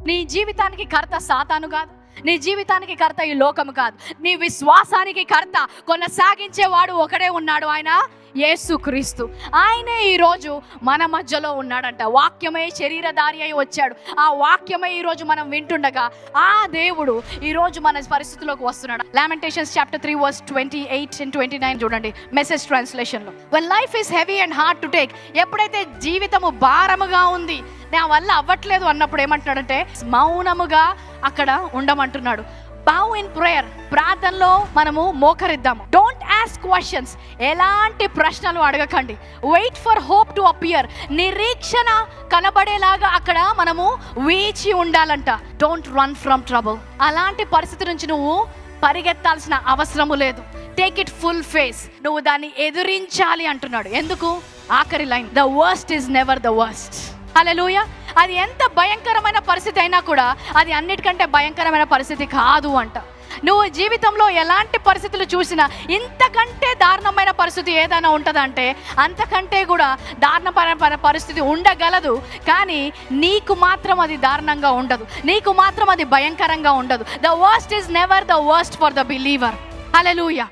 నీ జీవితానికి కర్త సాతాను కాదు, నీ జీవితానికి కర్త ఈ లోకము కాదు. నీ విశ్వాసానికి కర్త, కొనసాగించేవాడు ఒకడే ఉన్నాడు, ఆయన యేసుక్రీస్తు. ఆయనే ఈరోజు మన మధ్యలో ఉన్నాడంట. వాక్యమే శరీరధారి అయి వచ్చాడు. ఆ వాక్యమే ఈరోజు మనం వింటుండగా ఆ దేవుడు ఈరోజు మన పరిస్థితిలోకి వస్తున్నాడు. లామెంటేషన్స్ చాప్టర్ 3 వర్స్ 28 and 29 చూడండి, message ట్రాన్స్లేషన్లో. when life is heavy and hard to take, ఎప్పుడైతే జీవితము భారముగా ఉంది, నా వల్ల అవ్వట్లేదు అన్నప్పుడు ఏమంటున్నాడంటే మౌనముగా అక్కడ ఉండమంటున్నాడు. bow in prayer, ప్రార్థనలో మనము మోకరిద్దాము. డోంట్ ఆస్క్ క్వశ్చన్స్, ఎలాంటి ప్రశ్నలు అడగకండి. Wait for hope to appear, నిరీక్షణ కనబడేలాగా అక్కడ మనము వేచి ఉండాలంట. డోంట్ రన్ ఫ్రమ్ ట్రబుల్, అలాంటి పరిస్థితి నుంచి నువ్వు పరిగెత్తాల్సిన అవసరము లేదు. టేక్ ఇట్ ఫుల్ ఫేస్, నువ్వు దాన్ని ఎదురించాలి అంటున్నాడు. ఎందుకు? ఆఖరి line, the worst is never the worst. Hallelujah. అది ఎంత భయంకరమైన పరిస్థితి అయినా కూడా అది అన్నిటికంటే భయంకరమైన పరిస్థితి కాదు అంట. నువ్వు జీవితంలో ఎలాంటి పరిస్థితులు చూసినా ఇంతకంటే దారుణమైన పరిస్థితి ఏదైనా ఉంటుందంటే అంతకంటే కూడా దారుణమైన పరిస్థితి ఉండగలదు, కానీ నీకు మాత్రం అది దారుణంగా ఉండదు, నీకు మాత్రం అది భయంకరంగా ఉండదు. The worst is never the worst for the believer. Hallelujah.